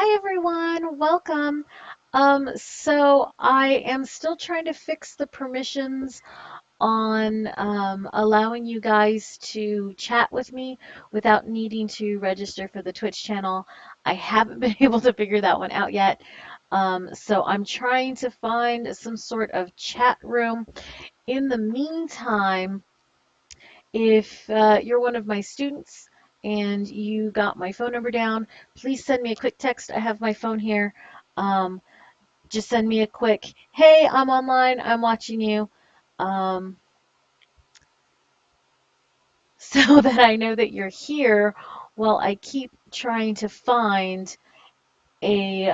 Hi everyone, welcome. So I am still trying to fix the permissions on allowing you guys to chat with me without needing to register for the Twitch channel. I haven't been able to figure that one out yet. So I'm trying to find some sort of chat room. In the meantime, if you're one of my students and you got my phone number down, please send me a quick text. I have my phone here. Um, just send me a quick, hey, I'm online, I'm watching you, um, so that I know that you're here while I keep trying to find a,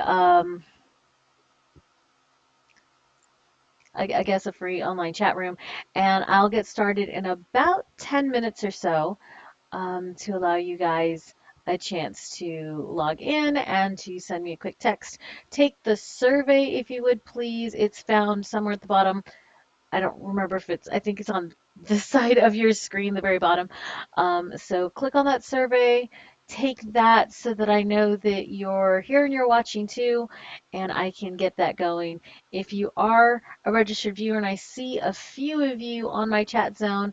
I guess, a free online chat room. And I'll get started in about 10 minutes or so. To allow you guys a chance to log in and to send me a quick text. Take the survey if you would please. It's found somewhere at the bottom. I don't remember if I think it's on this side of your screen, the very bottom. So click on that survey. Take that so that I know that you're here and you're watching too, and I can get that going. If you are a registered viewer and I see a few of you on my chat zone,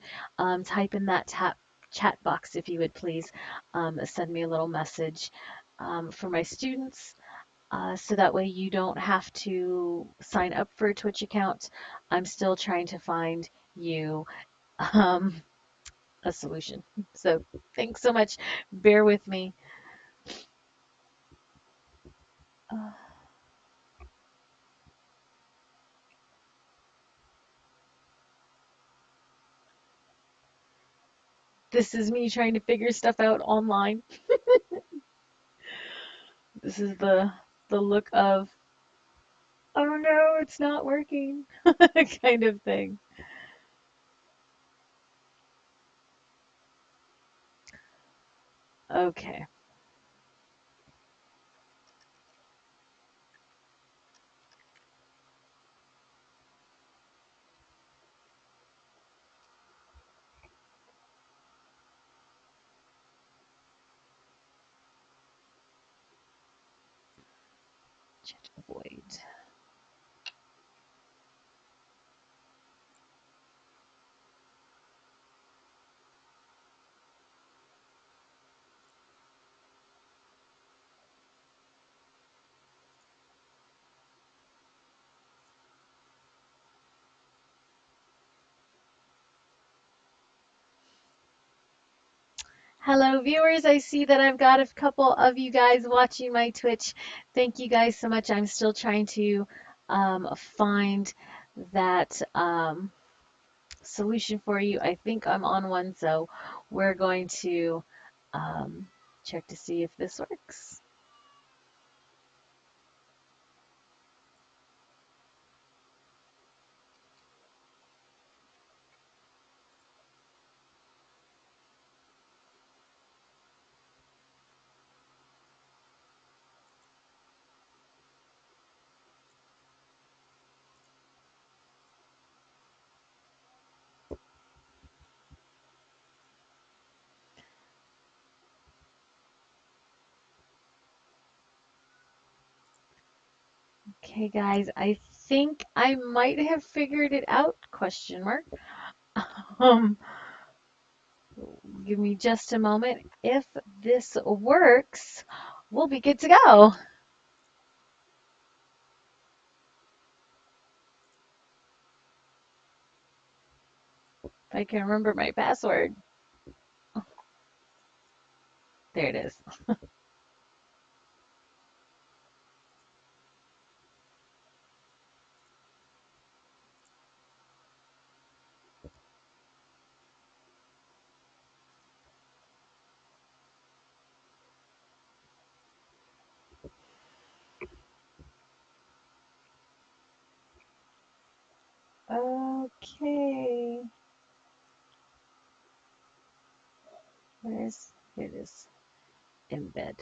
type in that chat box if you would please. Send me a little message. For my students, so that way you don't have to sign up for a Twitch account. I'm still trying to find you um, a solution. So thanks so much. Bear with me. Uh, this is me trying to figure stuff out online. This is the look of, oh no, it's not working kind of thing. Okay. Chat avoid. Hello, viewers. I see that I've got a couple of you guys watching my Twitch. Thank you guys so much. I'm still trying to find that solution for you. I think I'm on one, so we're going to um, check to see if this works. Okay, guys, I think I might have figured it out, question mark. Um, give me just a moment. If this works, we'll be good to go. If I can remember my password. There it is. Okay. Where's, here it is. Embed.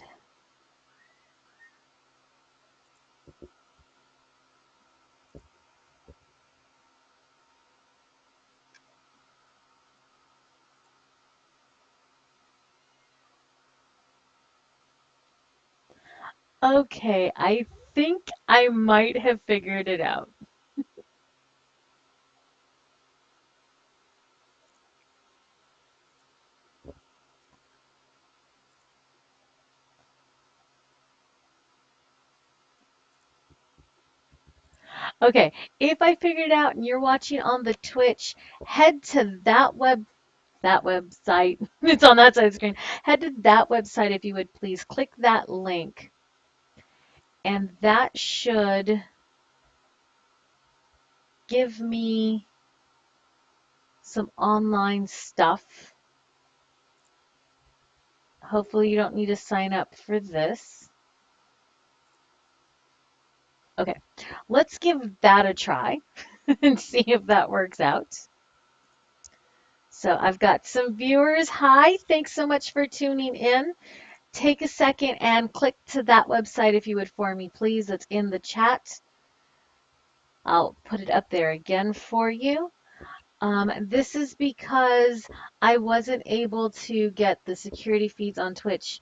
Okay, I think I might have figured it out. Okay, if I figured it out and you're watching on the Twitch, head to that website. It's on that side of the screen. Head to that website if you would please. Click that link, and that should give me some online stuff. Hopefully you don't need to sign up for this. Okay, let's give that a try and see if that works out. So I've got some viewers. Hi, thanks so much for tuning in. Take a second and click to that website if you would for me, please. It's in the chat. I'll put it up there again for you. This is because I wasn't able to get the security feeds on Twitch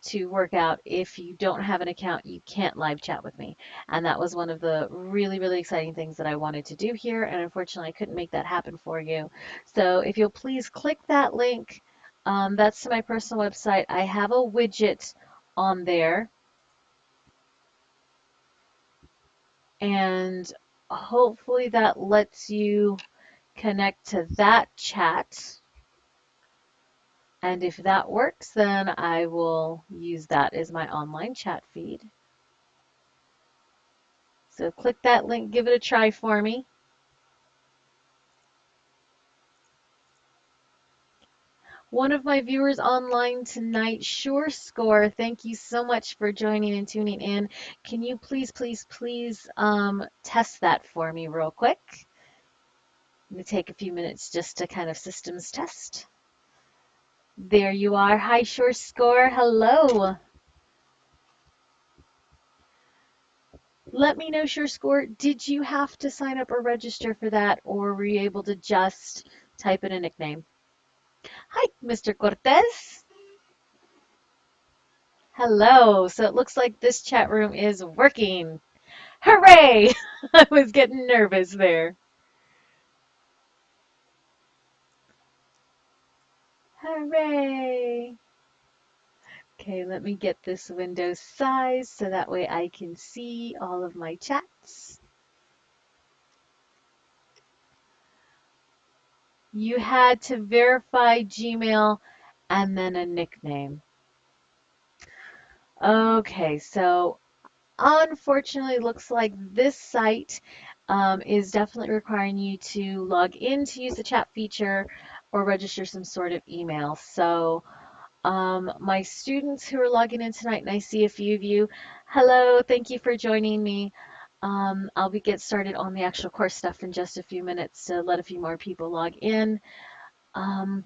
to work out. If you don't have an account, you can't live chat with me. And that was one of the really, really exciting things that I wanted to do here. And unfortunately, I couldn't make that happen for you. So if you'll please click that link, that's to my personal website. I have a widget on there, and hopefully that lets you connect to that chat. And if that works, then I will use that as my online chat feed. So click that link, give it a try for me. One of my viewers online tonight, Sure Score, thank you so much for joining and tuning in. Can you please, please, please test that for me real quick? I'm going to take a few minutes just to kind of systems test. There you are. Hi, Sure Score. Hello. Let me know, Sure Score, did you have to sign up or register for that, or were you able to just type in a nickname? Hi, Mr. Cortez. Hello. So it looks like this chat room is working. Hooray! I was getting nervous there. Hooray! Okay, let me get this window size so that way I can see all of my chats. You had to verify Gmail and then a nickname. Okay, so unfortunately, it looks like this site is definitely requiring you to log in to use the chat feature or register some sort of email. So my students who are logging in tonight, and I see a few of you, hello, thank you for joining me. I'll get started on the actual course stuff in just a few minutes to let a few more people log in. Um,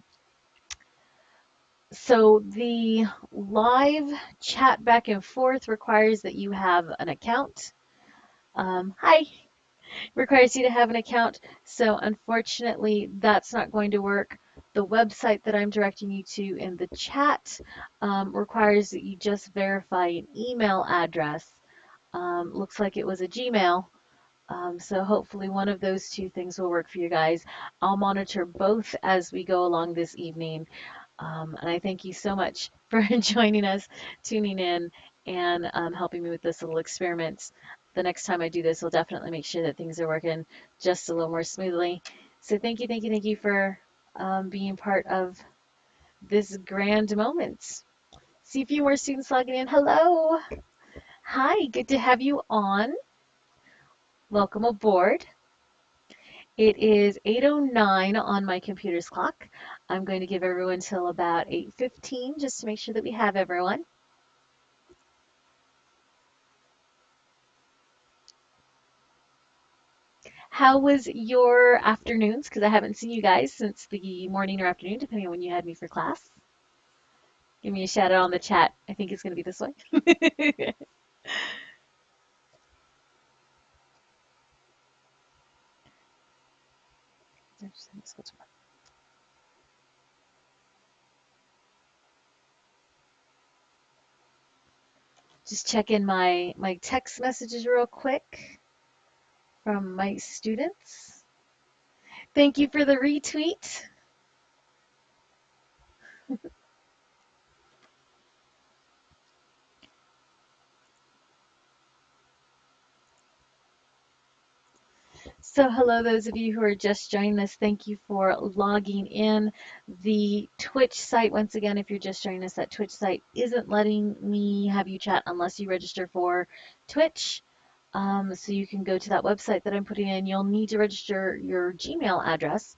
so the live chat back and forth requires that you have an account. Hi, requires you to have an account. So unfortunately, that's not going to work. The website that I'm directing you to in the chat requires that you just verify an email address. Looks like it was a Gmail. So hopefully one of those two things will work for you guys. I'll monitor both as we go along this evening. And I thank you so much for joining us, tuning in, and helping me with this little experiment. The next time I do this, I'll definitely make sure that things are working just a little more smoothly. So thank you, thank you, thank you for being part of this grand moment. See a few more students logging in. Hello. Hi, good to have you on. Welcome aboard. It is 8:09 on my computer's clock. I'm going to give everyone till about 8:15 just to make sure that we have everyone. How was your afternoons? Because I haven't seen you guys since the morning or afternoon, depending on when you had me for class. Give me a shout out on the chat. I think it's going to be this way. Just check in my text messages real quick from my students. Thank you for the retweet. So hello, those of you who are just joining us. Thank you for logging in. The Twitch site, once again, if you're just joining us, that Twitch site isn't letting me have you chat unless you register for Twitch. So you can go to that website that I'm putting in. You'll need to register your Gmail address,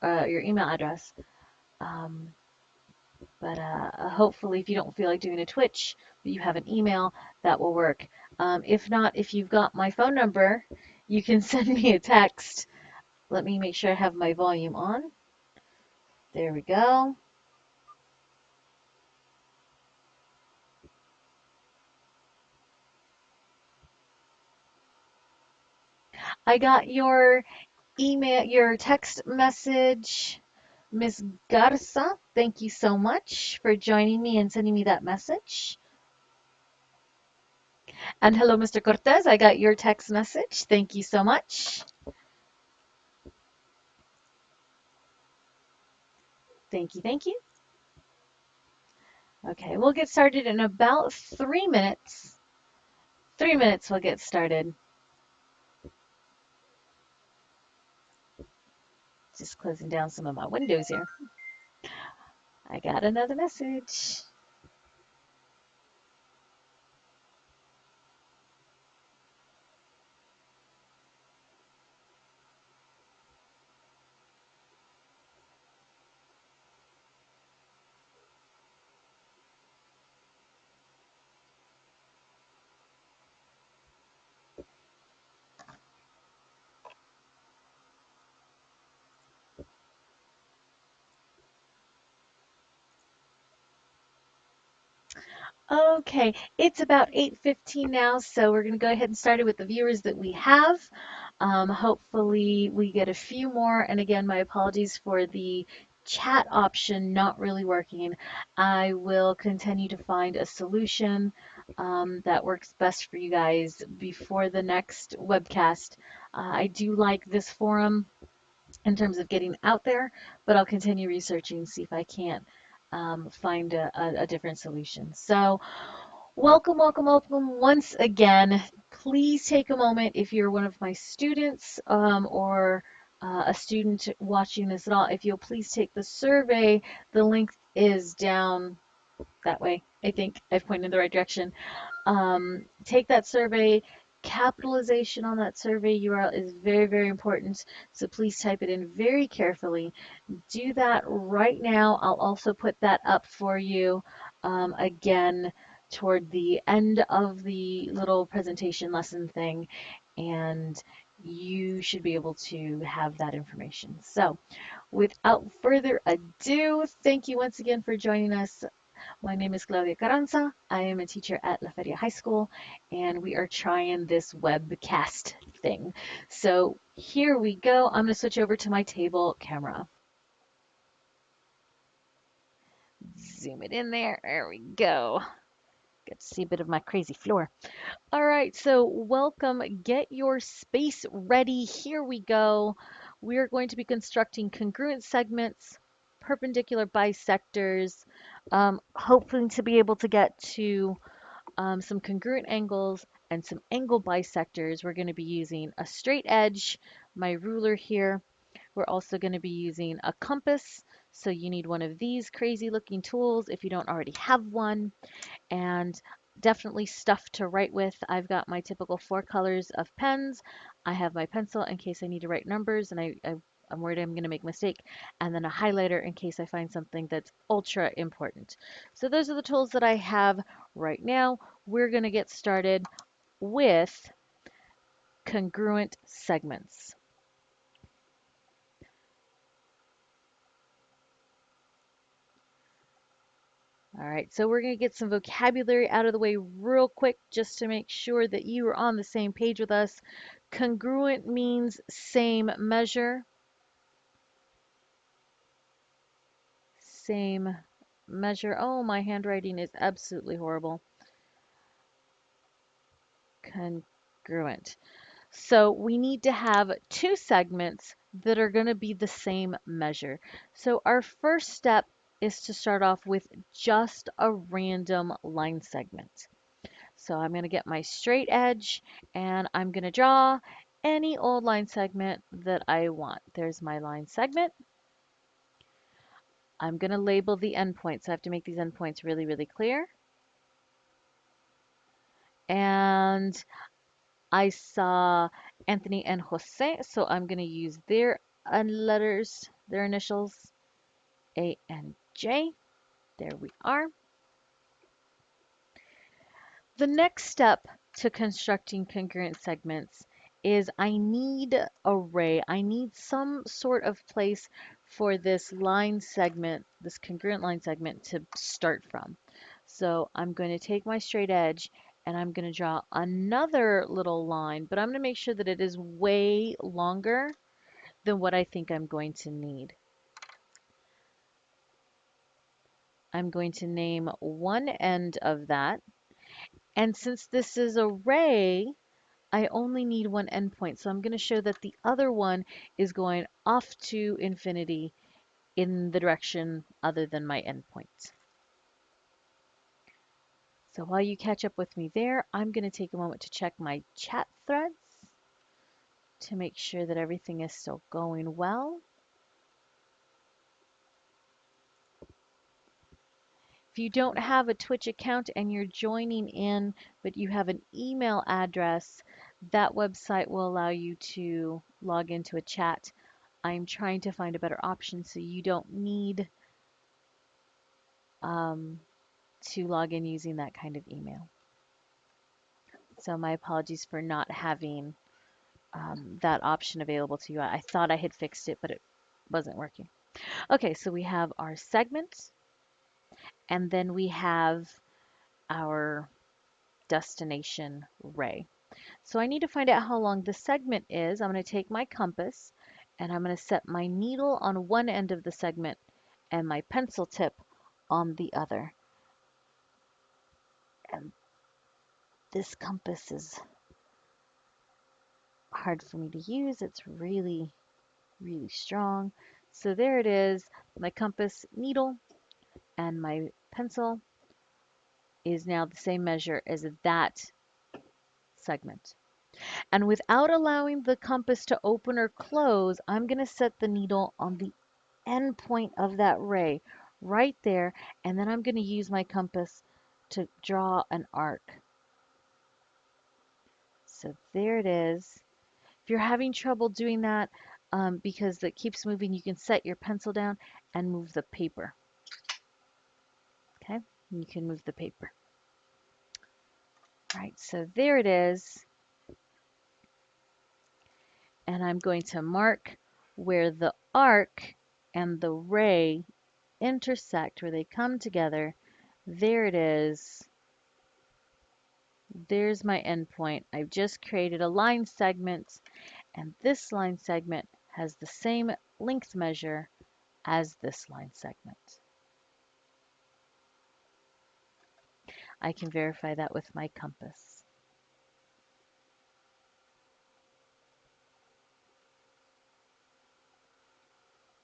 your email address. Um, but hopefully, if you don't feel like doing a Twitch, but you have an email, that will work. If not, if you've got my phone number, you can send me a text. Let me make sure I have my volume on. There we go. I got your email, your text message, Miss Garza. Thank you so much for joining me and sending me that message. And hello, Mr. Cortez. I got your text message. Thank you so much. Thank you, thank you. Okay, we'll get started in about 3 minutes. 3 minutes, we'll get started. Just closing down some of my windows here. I got another message. Okay, it's about 8:15 now, so we're going to go ahead and start it with the viewers that we have. Hopefully we get a few more, and again, my apologies for the chat option not really working. I will continue to find a solution that works best for you guys before the next webcast. I do like this forum in terms of getting out there, but I'll continue researching, see if I can't find a different solution. So, welcome, welcome, welcome once again. Please take a moment if you're one of my students or a student watching this at all. If you'll please take the survey, the link is down that way. I think I've pointed in the right direction. Take that survey. Capitalization on that survey URL is very, very important. So please type it in very carefully. Do that right now. I'll also put that up for you again toward the end of the little presentation lesson thing, and you should be able to have that information. So without further ado, thank you once again for joining us. My name is Claudia Carranza. I am a teacher at La Feria High School, and we are trying this webcast thing. So here we go. I'm going to switch over to my table camera. Zoom it in there. There we go. Get to see a bit of my crazy floor. All right, so welcome. Get your space ready. Here we go. We are going to be constructing congruent segments, perpendicular bisectors, hoping to be able to get to some congruent angles and some angle bisectors. We're going to be using a straight edge, my ruler here. We're also going to be using a compass. So you need one of these crazy looking tools if you don't already have one, and definitely stuff to write with. I've got my typical 4 colors of pens. I have my pencil in case I need to write numbers and I'm worried I'm going to make a mistake, and then a highlighter in case I find something that's ultra important. So those are the tools that I have right now. We're going to get started with congruent segments. All right, so we're going to get some vocabulary out of the way real quick just to make sure that you are on the same page with us. Congruent means same measure. Same measure. Oh, my handwriting is absolutely horrible. congruent. So we need to have two segments that are going to be the same measure. So our first step is to start off with just a random line segment. So I'm going to get my straight edge and I'm going to draw any old line segment that I want. There's my line segment. I'm going to label the endpoints. I have to make these endpoints really, really clear. And I saw Anthony and Jose, so I'm going to use their letters, their initials, A and J. There we are. The next step to constructing congruent segments is I need array. I need some sort of place for this line segment, this congruent line segment to start from. So I'm going to take my straight edge and I'm going to draw another little line, but I'm going to make sure that it is way longer than what I think I'm going to need. I'm going to name one end of that. And since this is array, I only need one endpoint. So I'm going to show that the other one is going off to infinity in the direction other than my endpoint. So while you catch up with me there, I'm going to take a moment to check my chat threads to make sure that everything is still going well. If you don't have a Twitch account and you're joining in, but you have an email address, that website will allow you to log into a chat. I'm trying to find a better option so you don't need to log in using that kind of email. So my apologies for not having that option available to you. I thought I had fixed it, but it wasn't working. Okay, so we have our segment, and then we have our destination ray. So I need to find out how long the segment is. I'm going to take my compass, and I'm going to set my needle on one end of the segment and my pencil tip on the other. And this compass is hard for me to use. It's really, really strong. So there it is. My compass needle and my pencil is now the same measure as that segment. And without allowing the compass to open or close, I'm going to set the needle on the end point of that ray right there. And then I'm going to use my compass to draw an arc. So there it is. If you're having trouble doing that because it keeps moving, you can set your pencil down and move the paper. Okay, and you can move the paper. All right, so there it is. And I'm going to mark where the arc and the ray intersect, where they come together. There it is. There's my endpoint. I've just created a line segment, and this line segment has the same length measure as this line segment. I can verify that with my compass.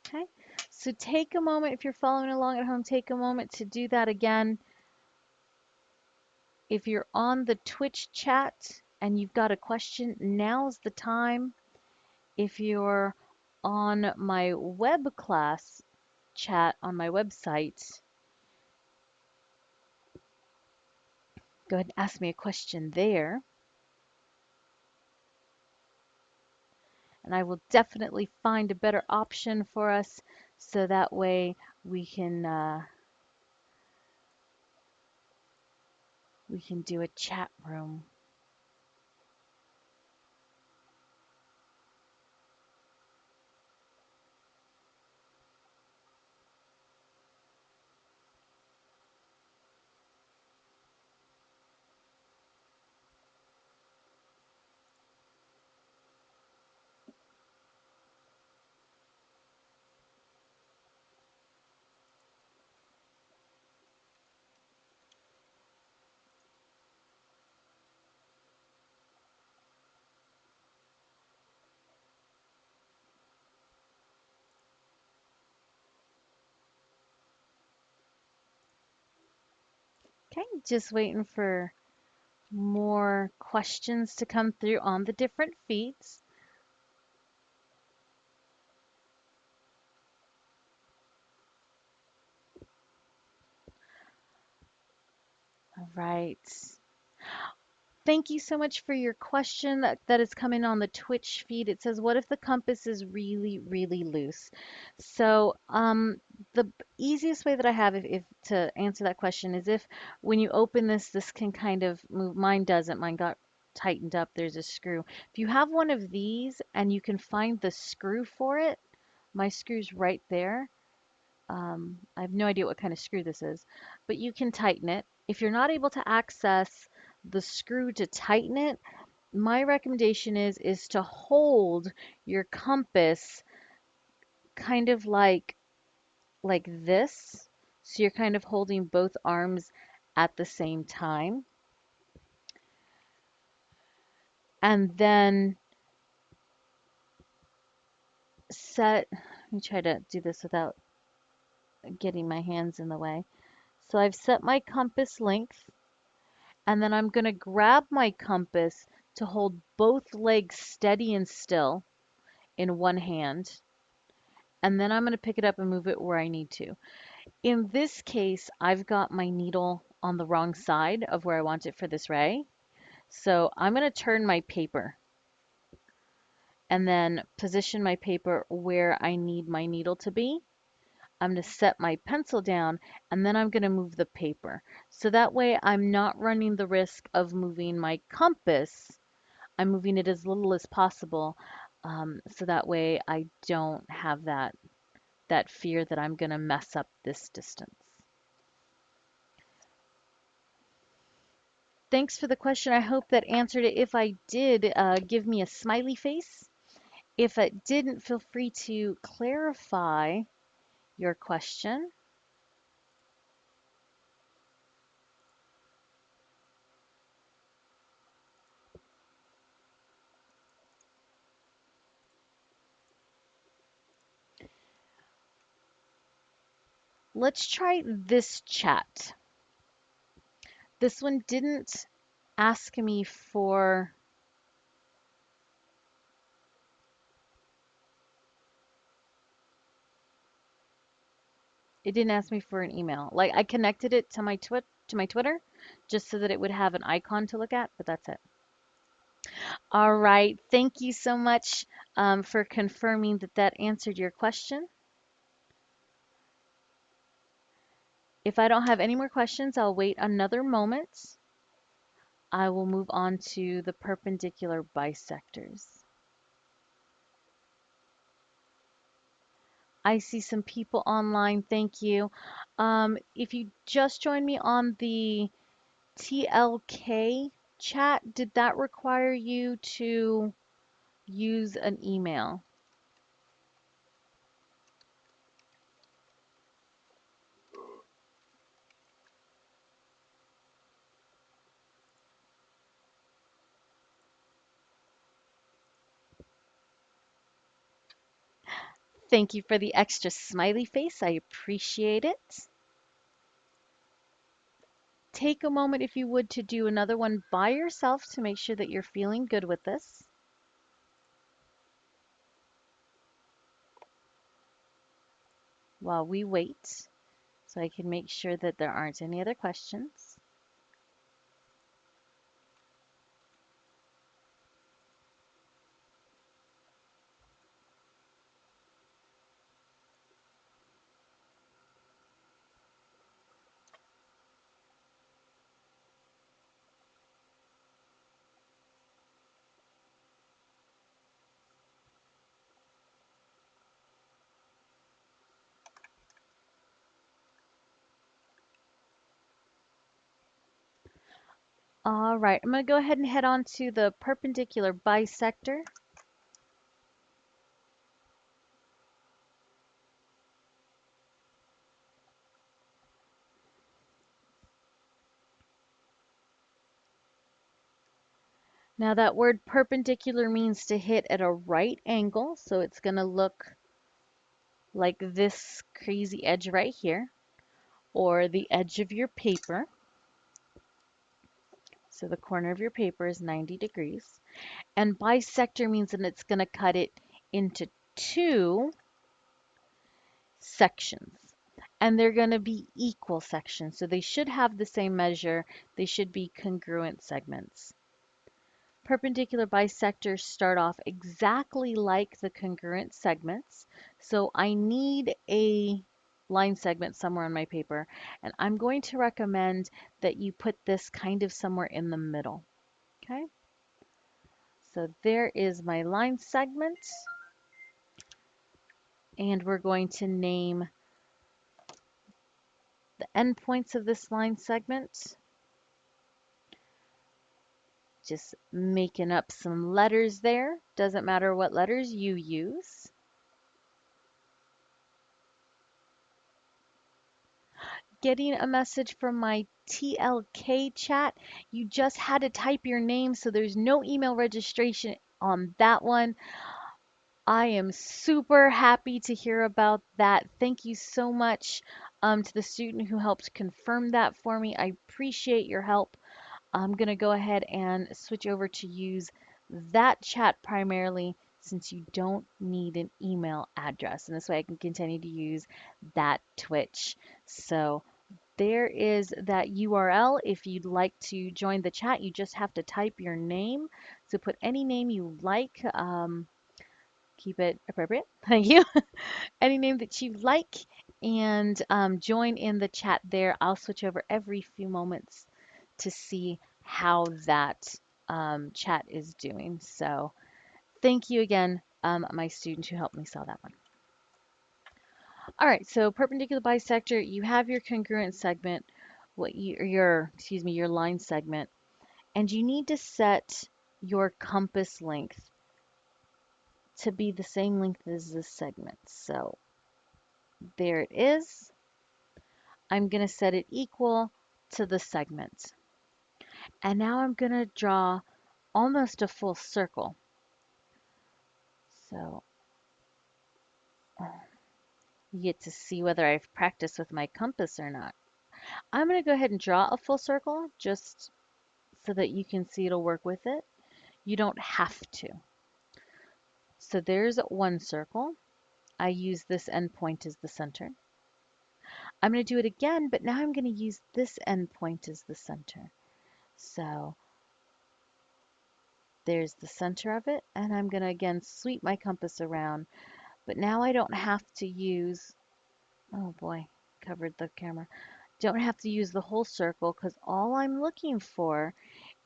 Okay, so take a moment, if you're following along at home, take a moment to do that again. If you're on the Twitch chat and you've got a question, now's the time. If you're on my web class chat on my website, go ahead and ask me a question there. And I will definitely find a better option for us so that way we can do a chat room. Okay, just waiting for more questions to come through on the different feeds. All right. Thank you so much for your question that is coming on the Twitch feed. It says, what if the compass is really, really loose? So, the easiest way that I have if to answer that question is if when you open this, this can kind of move. Mine doesn't. Mine got tightened up. There's a screw. If you have one of these and you can find the screw for it, my screw's right there. I have no idea what kind of screw this is, but you can tighten it. If you're not able to access the screw to tighten it, my recommendation is to hold your compass kind of like this. So you're kind of holding both arms at the same time. And then let me try to do this without getting my hands in the way. So I've set my compass length. And then I'm going to grab my compass to hold both legs steady and still in one hand. And then I'm going to pick it up and move it where I need to. In this case, I've got my needle on the wrong side of where I want it for this ray. So I'm going to turn my paper and then position my paper where I need my needle to be. I'm going to set my pencil down and then I'm going to move the paper. So that way I'm not running the risk of moving my compass. I'm moving it as little as possible, so that way I don't have that fear that I'm going to mess up this distance. Thanks for the question. I hope that answered it. If I did, give me a smiley face. If it didn't, feel free to clarify your question. Let's try this chat. This one didn't ask me for it didn't ask me for an email. Like I connected it to my Twitter just so that it would have an icon to look at, but that's it. All right. Thank you so much for confirming that that answered your question. If I don't have any more questions, I'll wait another moment. I will move on to the perpendicular bisectors. I see some people online. Thank you. If you just joined me on the TLK chat, did that require you to use an email? Thank you for the extra smiley face. I appreciate it. Take a moment, if you would, to do another one by yourself to make sure that you're feeling good with this. While we wait, so I can make sure that there aren't any other questions. All right, I'm going to go ahead and head on to the perpendicular bisector. Now that word perpendicular means to hit at a right angle, so it's going to look like this crazy edge right here, or the edge of your paper. So the corner of your paper is 90 degrees. And bisector means that it's going to cut it into two sections. And they're going to be equal sections. So they should have the same measure. They should be congruent segments. Perpendicular bisectors start off exactly like the congruent segments. So I need a line segment somewhere on my paper, and I'm going to recommend that you put this kind of somewhere in the middle. Okay, so there is my line segment, and we're going to name the endpoints of this line segment. Just making up some letters there. Doesn't matter what letters you use. Getting a message from my TLK chat. You just had to type your name, so there's no email registration on that one. I am super happy to hear about that. Thank you so much to the student who helped confirm that for me. I appreciate your help. I'm going to go ahead and switch over to use that chat primarily since you don't need an email address. And this way I can continue to use that Twitch. So there is that URL. If you'd like to join the chat, you just have to type your name. So put any name you like. Keep it appropriate. Thank you. Any name that you like and join in the chat there. I'll switch over every few moments to see how that chat is doing. So thank you again, my student who helped me solve that one. All right, so perpendicular bisector, you have your congruent segment, your line segment, and you need to set your compass length to be the same length as this segment. So there it is. I'm going to set it equal to the segment. And now I'm going to draw almost a full circle. So you get to see whether I've practiced with my compass or not. I'm going to go ahead and draw a full circle just so that you can see it'll work with it. You don't have to. So there's one circle. I use this endpoint as the center. I'm going to do it again, but now I'm going to use this endpoint as the center. So there's the center of it, and I'm going to again sweep my compass around. But now I don't have to use, oh boy, covered the camera. Don't have to use the whole circle because all I'm looking for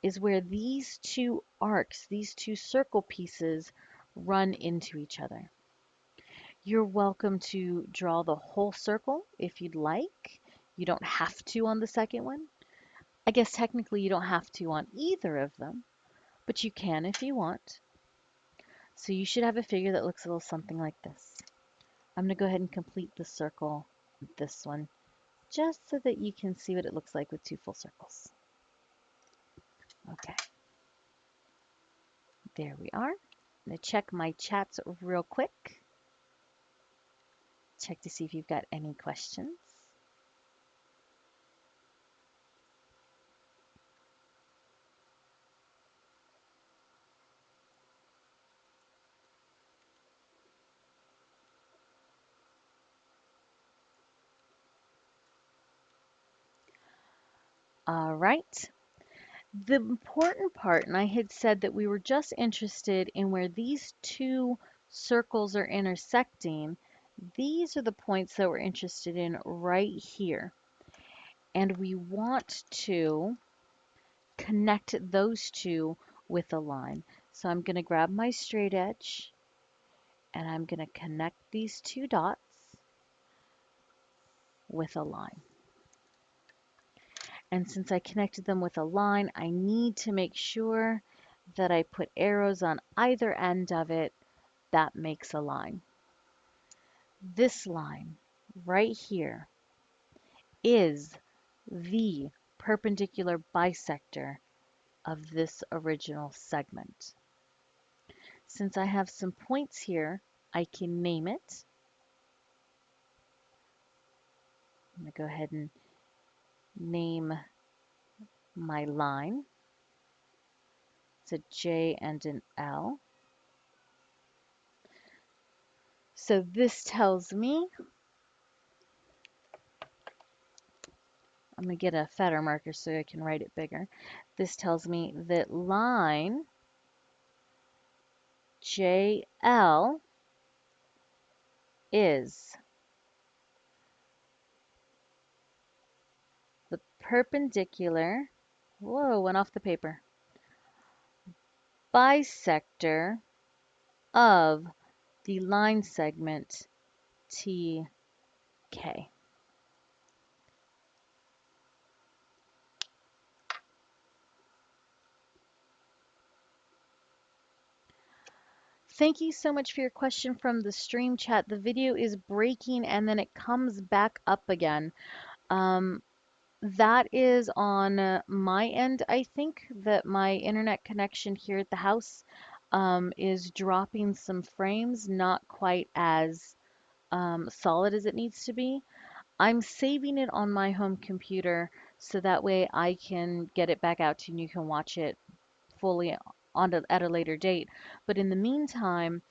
is where these two arcs, these two circle pieces run into each other. You're welcome to draw the whole circle if you'd like. You don't have to on the second one. I guess technically you don't have to on either of them, but you can if you want. So you should have a figure that looks a little something like this. I'm going to go ahead and complete the circle with this one, just so that you can see what it looks like with two full circles. Okay, there we are. I'm going to check my chats real quick. Check to see if you've got any questions. All right. The important part, and I had said that we were just interested in where these two circles are intersecting. These are the points that we're interested in right here. And we want to connect those two with a line. So I'm going to grab my straight edge and I'm going to connect these two dots with a line. And since I connected them with a line, I need to make sure that I put arrows on either end of it. That makes a line. This line right here is the perpendicular bisector of this original segment. Since I have some points here, I can name it. I'm going to go ahead and name my line. It's a J and an L. So this tells me, I'm going to get a fatter marker so I can write it bigger. This tells me that line JL is the perpendicular, whoa, went off the paper, bisector of the line segment TK. Thank you so much for your question from the stream chat. The video is breaking and then it comes back up again. That is on my end. I think that my internet connection here at the house is dropping some frames, not quite as solid as it needs to be. I'm saving it on my home computer so that way I can get it back out to you and you can watch it fully at a later date. But in the meantime,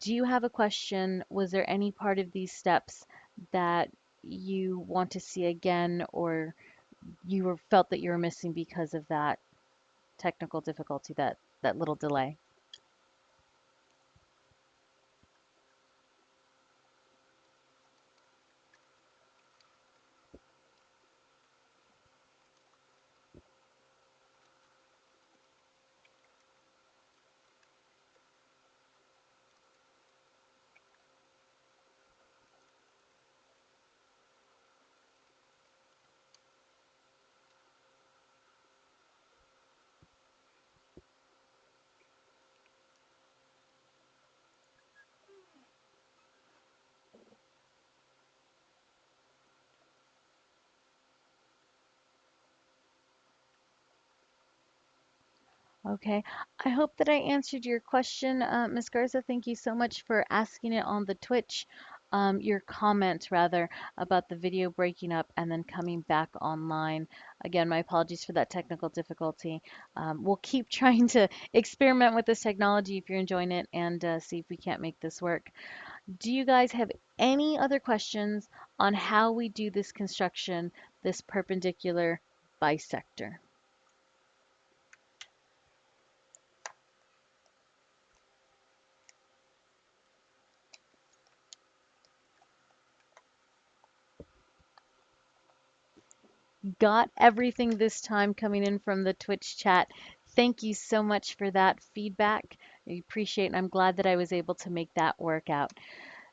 do you have a question? Was there any part of these steps that you want to see again, or felt that you were missing because of that technical difficulty, that little delay? Okay, I hope that I answered your question, Ms. Garza. Thank you so much for asking it on the Twitch, your comment rather, about the video breaking up and then coming back online. Again, my apologies for that technical difficulty. We'll keep trying to experiment with this technology if you're enjoying it and see if we can't make this work. Do you guys have any other questions on how we do this construction, this perpendicular bisector? Got everything this time coming in from the Twitch chat. Thank you so much for that feedback. I appreciate it, and I'm glad that I was able to make that work out.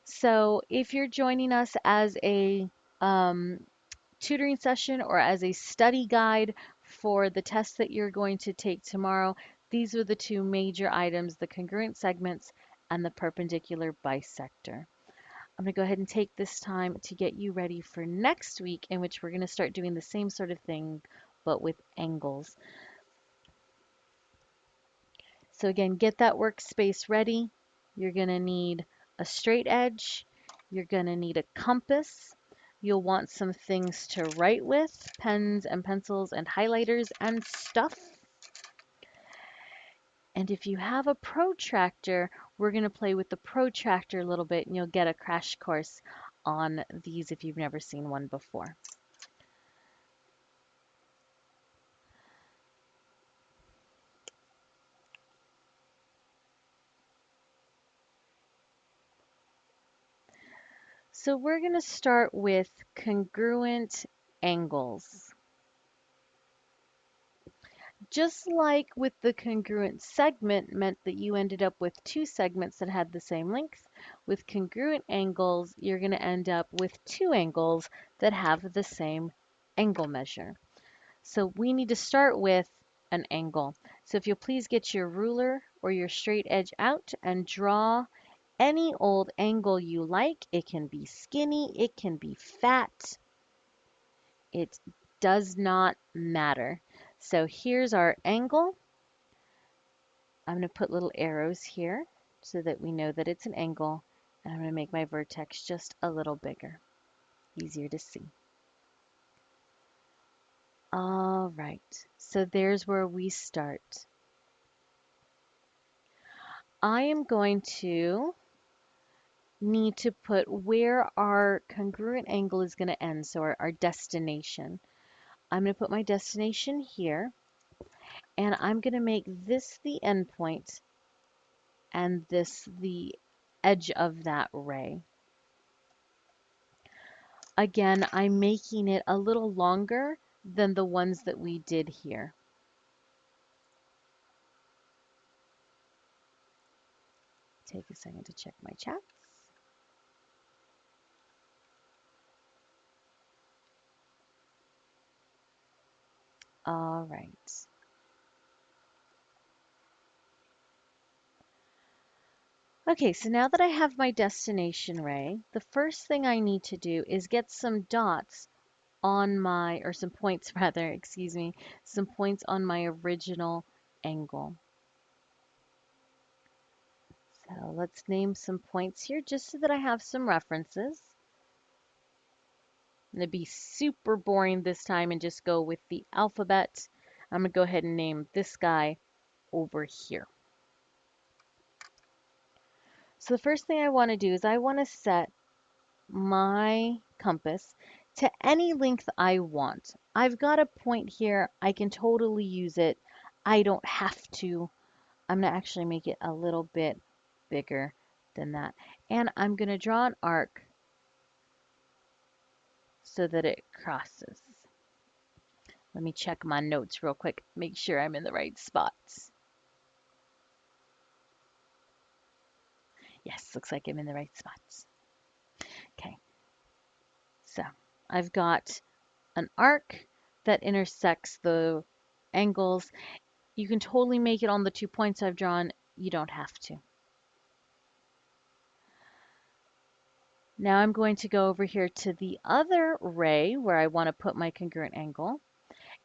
So if you're joining us as a tutoring session or as a study guide for the test that you're going to take tomorrow, these are the two major items, the congruent segments and the perpendicular bisector. I'm going to go ahead and take this time to get you ready for next week, in which we're going to start doing the same sort of thing, but with angles. So again, get that workspace ready. You're going to need a straight edge. You're going to need a compass. You'll want some things to write with, pens and pencils and highlighters and stuff. And if you have a protractor, we're going to play with the protractor a little bit and you'll get a crash course on these if you've never seen one before. So we're going to start with congruent angles. Just like with the congruent segment meant that you ended up with two segments that had the same length, with congruent angles, you're going to end up with two angles that have the same angle measure. So we need to start with an angle. So if you'll please get your ruler or your straight edge out and draw any old angle you like. It can be skinny, it can be fat. It does not matter. So here's our angle. I'm going to put little arrows here so that we know that it's an angle. And I'm going to make my vertex just a little bigger, easier to see. All right, so there's where we start. I am going to need to put where our congruent angle is going to end, so our destination. I'm going to put my destination here, and I'm going to make this the endpoint and this the edge of that ray. Again, I'm making it a little longer than the ones that we did here. Take a second to check my chats. All right. Okay, so now that I have my destination ray, the first thing I need to do is get some dots on my, or some points rather, excuse me, some points on my original angle. So let's name some points here just so that I have some references. I'm going to be super boring this time and just go with the alphabet. I'm going to go ahead and name this guy over here. So the first thing I want to do is I want to set my compass to any length I want. I've got a point here. I can totally use it. I don't have to. I'm going to actually make it a little bit bigger than that. And I'm going to draw an arc so that it crosses. Let me check my notes real quick, make sure I'm in the right spots. Yes, looks like I'm in the right spots. Okay, so I've got an arc that intersects the angles. You can totally make it on the 2 points I've drawn. You don't have to. Now I'm going to go over here to the other ray where I want to put my congruent angle.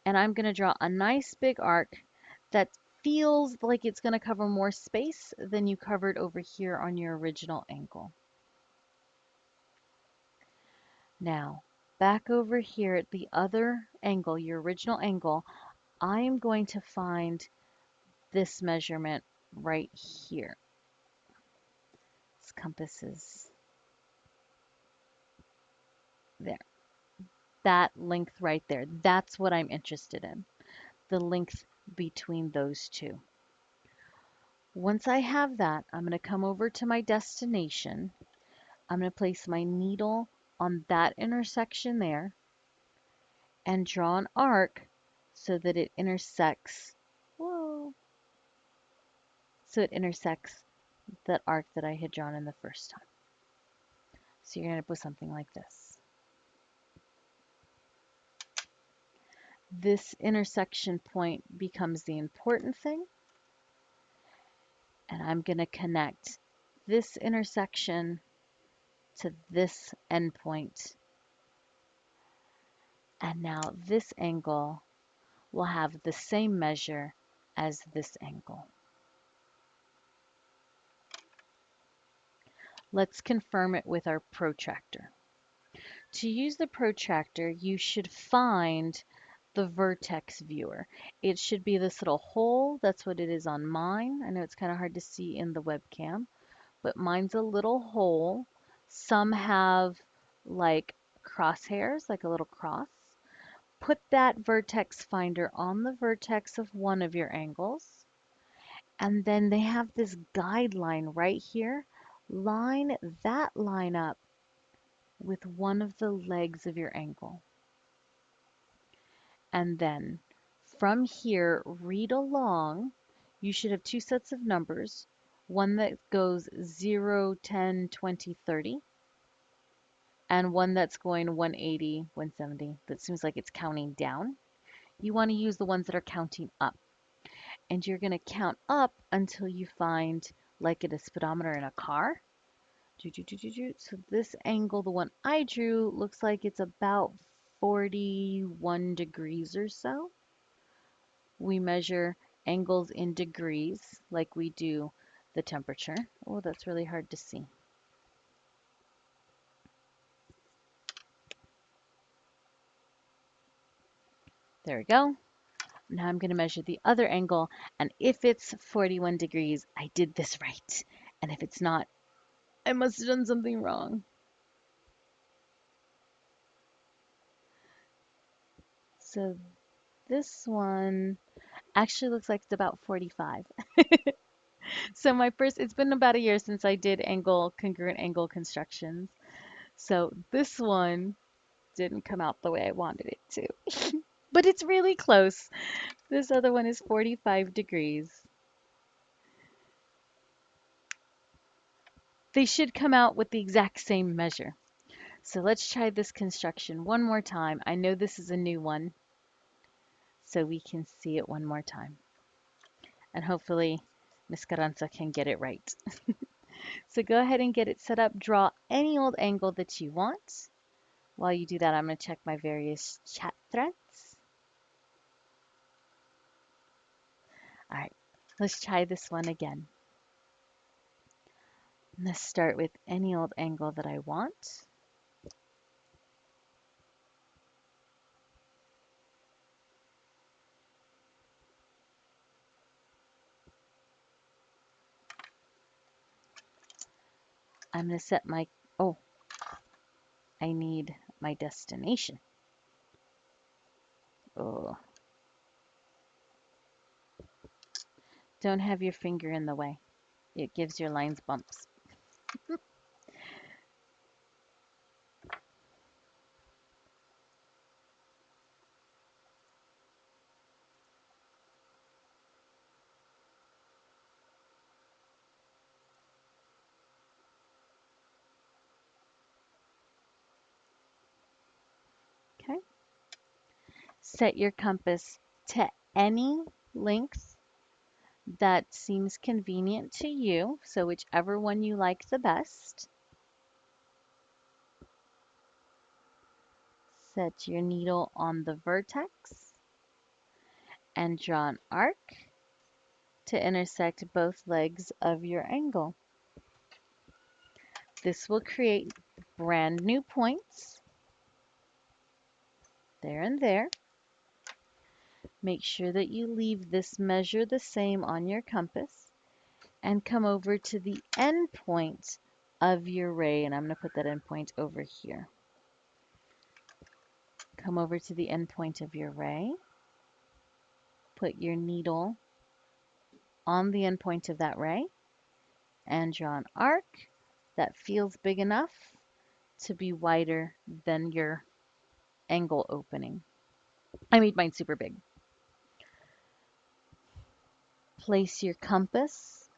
And I'm going to draw a nice big arc that feels like it's going to cover more space than you covered over here on your original angle. Now, back over here at the other angle, your original angle, I am going to find this measurement right here. This compass is there. That length right there, that's what I'm interested in, the length between those two. Once I have that, I'm going to come over to my destination. I'm going to place my needle on that intersection there and draw an arc so that it intersects, whoa, so it intersects that arc that I had drawn in the first time. So you're going to put something like this. This intersection point becomes the important thing. And I'm going to connect this intersection to this endpoint. And now this angle will have the same measure as this angle. Let's confirm it with our protractor. To use the protractor, you should find the vertex viewer. It should be this little hole. That's what it is on mine. I know it's kind of hard to see in the webcam, but mine's a little hole. Some have like crosshairs, like a little cross. Put that vertex finder on the vertex of one of your angles. And then they have this guideline right here. Line that line up with one of the legs of your angle. And then from here, read along. You should have two sets of numbers, one that goes 0, 10, 20, 30, and one that's going 180, 170. That seems like it's counting down. You want to use the ones that are counting up. And you're going to count up until you find like a speedometer in a car. So this angle, the one I drew, looks like it's about 41 degrees or so. We measure angles in degrees like we do the temperature. Oh, that's really hard to see. There we go. Now I'm going to measure the other angle, and if it's 41 degrees, I did this right. And if it's not, I must have done something wrong. So this one actually looks like it's about 45. So it's been about a year since I did congruent angle constructions. So this one didn't come out the way I wanted it to. But it's really close. This other one is 45 degrees. They should come out with the exact same measure. So let's try this construction one more time. I know this is a new one, so we can see it one more time. And hopefully Miss Carranza can get it right. So go ahead and get it set up. Draw any old angle that you want. While you do that, I'm going to check my various chat threads. All right, let's try this one again. Let's start with any old angle that I want. I'm going to set oh, I need my destination. Oh, don't have your finger in the way. It gives your lines bumps. Okay. Set your compass to any length that seems convenient to you, so whichever one you like the best. Set your needle on the vertex and draw an arc to intersect both legs of your angle. This will create brand new points there and there. Make sure that you leave this measure the same on your compass and come over to the end point of your ray, and I'm going to put that end point over here. Come over to the end point of your ray, put your needle on the end point of that ray, and draw an arc that feels big enough to be wider than your angle opening. I made mine super big. Place your compass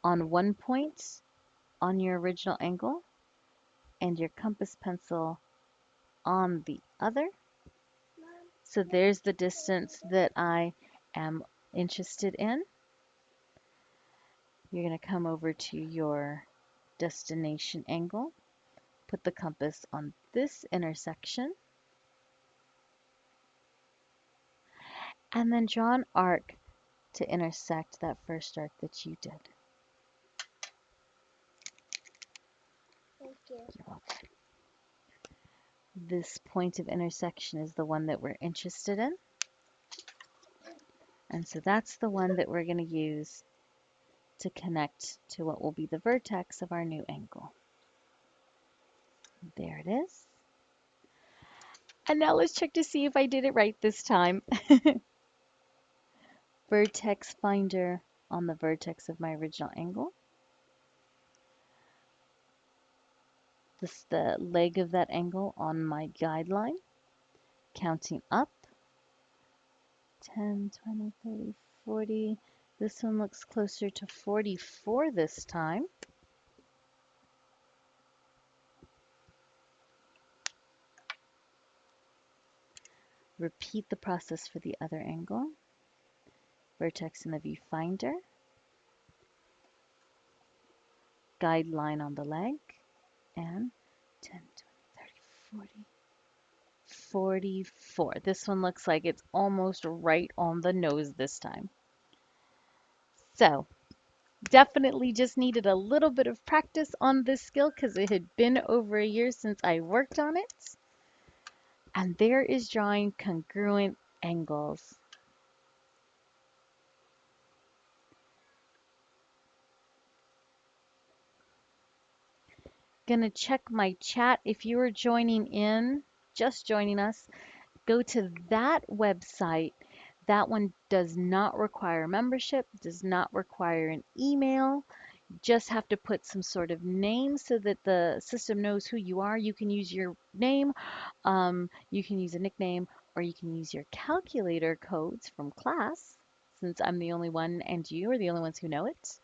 on one point on your original angle and your compass pencil on the other. So there's the distance that I am interested in. You're going to come over to your destination angle, put the compass on this intersection, and then draw an arc to intersect that first arc that you did. Thank you. You're welcome. This point of intersection is the one that we're interested in. And so that's the one that we're going to use to connect to what will be the vertex of our new angle. There it is. And now let's check to see if I did it right this time. Vertex finder on the vertex of my original angle. This is the leg of that angle on my guideline. Counting up. 10, 20, 30, 40. This one looks closer to 44 this time. Repeat the process for the other angle. Vertex in the viewfinder. Guideline on the leg. And 10, 20, 30, 40, 44. This one looks like it's almost right on the nose this time. So, definitely just needed a little bit of practice on this skill because it had been over a year since I worked on it. And there is drawing congruent angles. Gonna check my chat. If you are joining in, just joining us, go to that website. That one does not require membership, does not require an email. Just have to put some sort of name so that the system knows who you are. You can use your name, you can use a nickname, or you can use your calculator codes from class, since I'm the only one and you are the only ones who know it.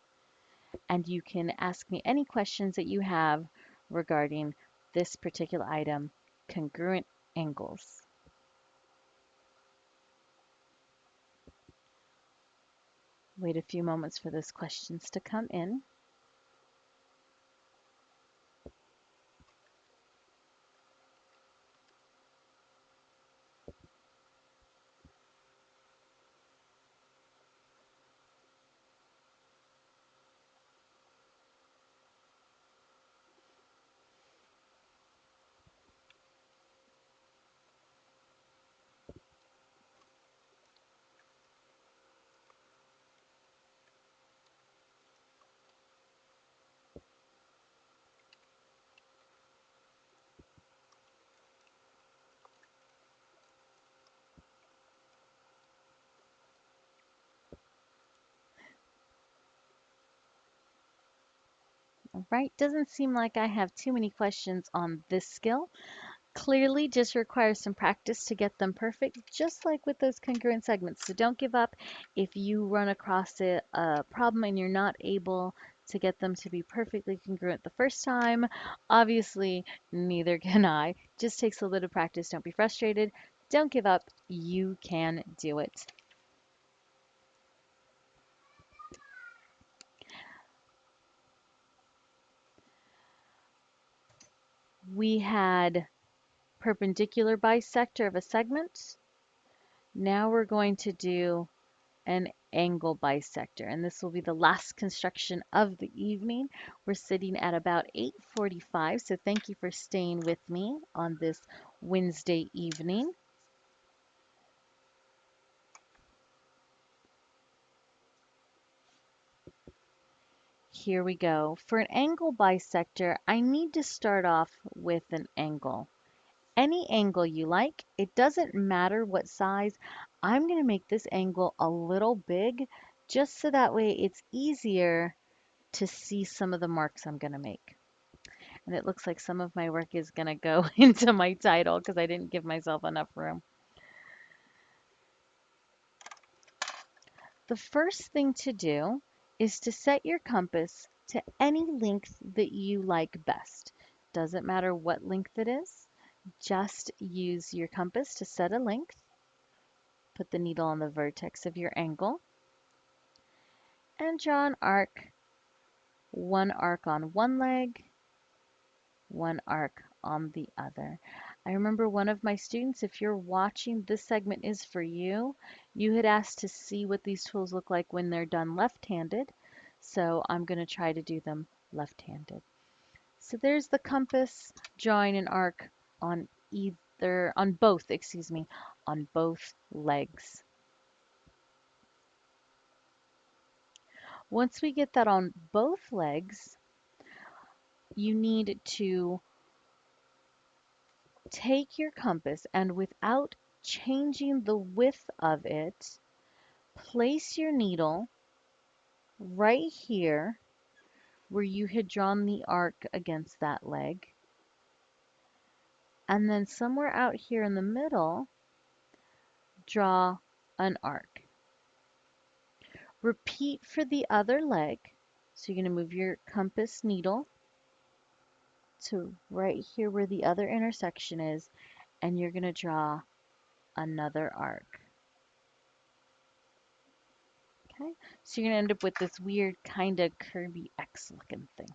And you can ask me any questions that you have regarding this particular item, congruent angles. Wait a few moments for those questions to come in. All right, doesn't seem like I have too many questions on this skill. Clearly just requires some practice to get them perfect, just like with those congruent segments. So don't give up if you run across a problem and you're not able to get them to be perfectly congruent the first time. Obviously, neither can I. Just takes a little practice. Don't be frustrated. Don't give up. You can do it. We had perpendicular bisector of a segment. Now we're going to do an angle bisector, and this will be the last construction of the evening. We're sitting at about 8:45, so thank you for staying with me on this Wednesday evening. Here we go. For an angle bisector, I need to start off with an angle. Any angle you like, it doesn't matter what size. I'm going to make this angle a little big just so that way it's easier to see some of the marks I'm going to make. And it looks like some of my work is going to go into my title because I didn't give myself enough room. The first thing to do is to set your compass to any length that you like best. Doesn't matter what length it is, just use your compass to set a length. Put the needle on the vertex of your angle and draw an arc, one arc on one leg, one arc on the other. I remember one of my students, if you're watching, this segment is for you. You had asked to see what these tools look like when they're done left-handed. So I'm going to try to do them left-handed. So there's the compass drawing an arc on on both legs. Once we get that on both legs, you need to take your compass and without changing the width of it, place your needle right here where you had drawn the arc against that leg. And then somewhere out here in the middle, draw an arc. Repeat for the other leg. So you're going to move your compass needle to right here where the other intersection is, and you're going to draw another arc. Okay, so you're going to end up with this weird kind of curvy X looking thing.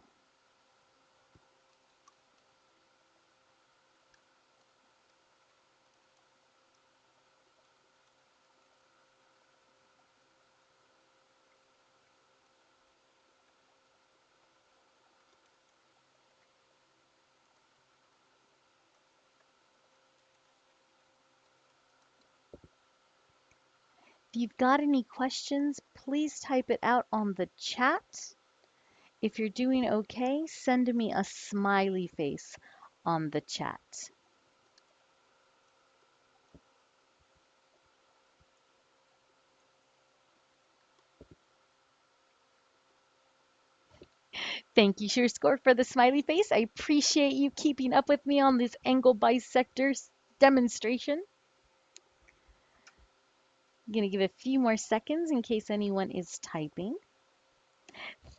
If you've got any questions, please type it out on the chat. If you're doing okay, send me a smiley face on the chat. Thank you, SureScore, for the smiley face. I appreciate you keeping up with me on this angle bisector demonstration. I'm going to give a few more seconds in case anyone is typing.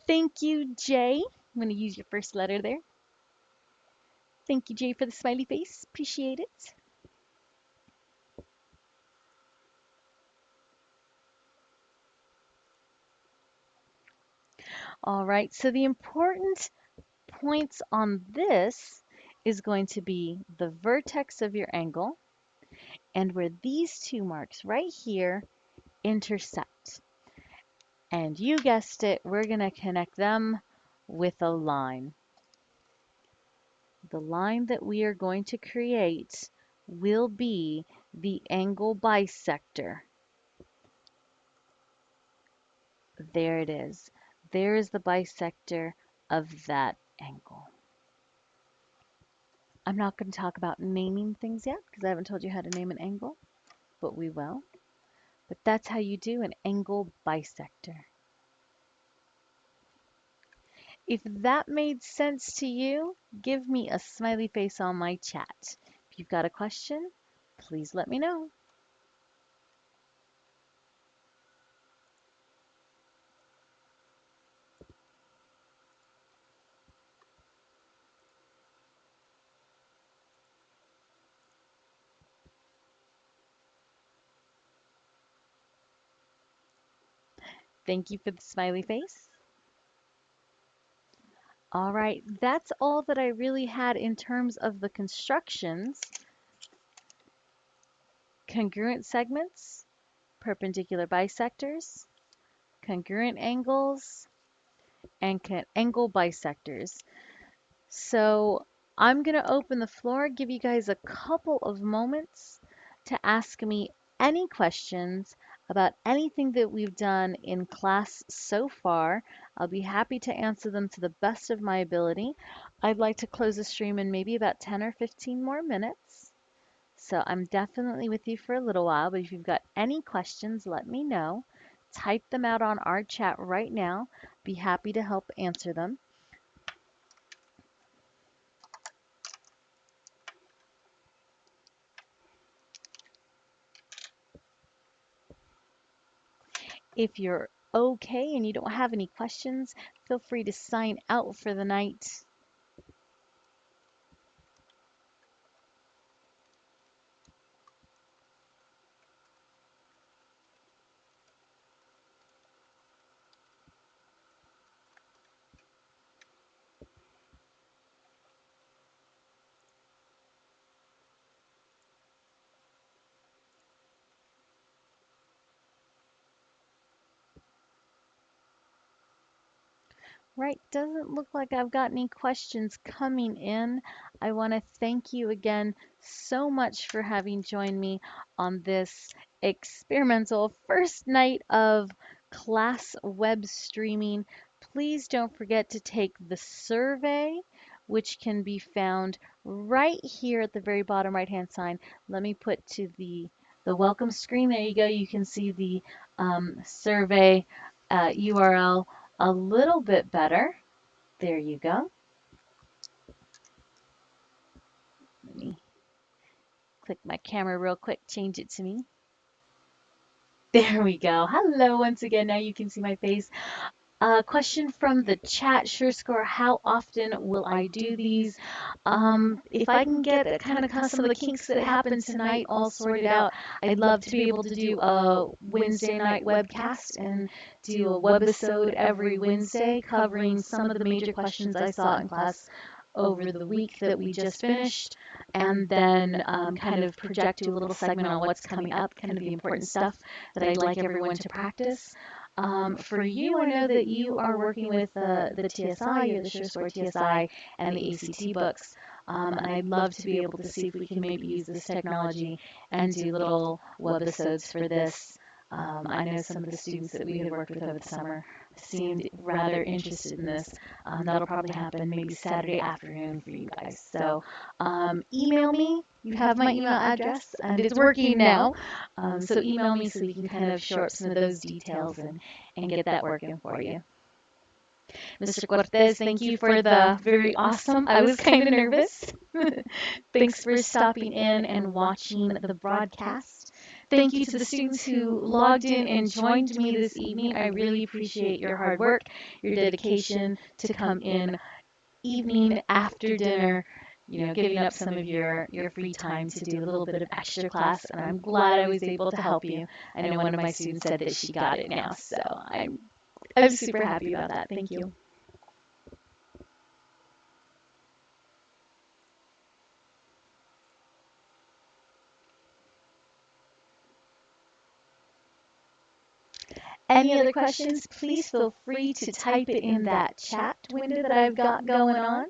Thank you, Jay. I'm going to use your first letter there. Thank you, Jay, for the smiley face. Appreciate it. All right, so the important points on this is going to be the vertex of your angle and where these two marks right here intersect. And you guessed it, we're going to connect them with a line. The line that we are going to create will be the angle bisector. There it is. There is the bisector of that angle. I'm not going to talk about naming things yet because I haven't told you how to name an angle, but we will. But that's how you do an angle bisector. If that made sense to you, give me a smiley face on my chat. If you've got a question, please let me know. Thank you for the smiley face. All right, that's all that I really had in terms of the constructions. Congruent segments, perpendicular bisectors, congruent angles, and angle bisectors. So I'm going to open the floor, give you guys a couple of moments to ask me any questions about anything that we've done in class so far. I'll be happy to answer them to the best of my ability. I'd like to close the stream in maybe about 10 or 15 more minutes. So I'm definitely with you for a little while, but if you've got any questions, let me know. Type them out on our chat right now. Be happy to help answer them. If you're okay and you don't have any questions, feel free to sign out for the night. Right, doesn't look like I've got any questions coming in. I want to thank you again so much for having joined me on this experimental first night of class web streaming. Please don't forget to take the survey, which can be found right here at the very bottom right-hand side. Let me put to the welcome screen. There you go. You can see the survey URL a little bit better. There you go. Let me click my camera real quick, change it to me. There we go. Hello once again. Now you can see my face. Question from the chat, SureScore, how often will I do these? If I can get kind of some of the kinks that happened tonight all sorted out, I'd love to be able to do a Wednesday night webcast and do a webisode every Wednesday covering some of the major questions I saw in class over the week that we just finished, and then kind of project you a little segment on what's coming up, kind of the important stuff that I'd like everyone to practice. For you, I know that you are working with the TSI, or the SureScore TSI, and the ACT books. And I'd love to be able to see if we can maybe use this technology and do little webisodes for this. I know some of the students that we had worked with over the summer seemed rather interested in this. That'll probably happen maybe Saturday afternoon for you guys. So email me. You have my email address, and it's working now. So email me so we can kind of shore up some of those details and get that working for you. Mr. Cortez, thank you for the very awesome. I was kind of nervous. Thanks for stopping in and watching the broadcast. Thank you to the students who logged in and joined me this evening. I really appreciate your hard work, your dedication to come in evening after dinner, giving up some of your free time to do a little bit of extra class, and I'm glad I was able to help you. I know one of my students said that she got it now, so I'm super happy about that. Thank you. Any other questions, please feel free to type it in that chat window that I've got going on.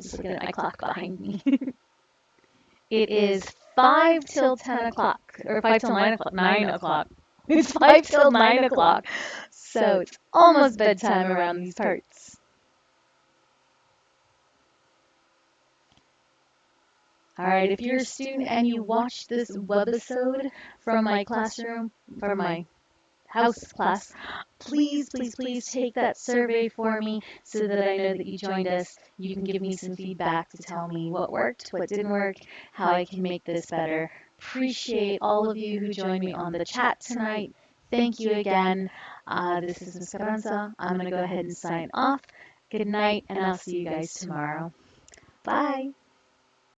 Just looking at my clock behind me. It is 5 till 10 o'clock, or 5 till 9 o'clock. 9 o'clock. It's 5 till 9 o'clock. So it's almost bedtime around these parts. All right, if you're a student and you watch this webisode from my classroom, from my house class, please, please, please take that survey for me so that I know that you joined us. You can give me some feedback to tell me what worked, what didn't work, how I can make this better. Appreciate all of you who joined me on the chat tonight. Thank you again. This is Ms. Carranza. I'm going to go ahead and sign off. Good night, and I'll see you guys tomorrow. Bye.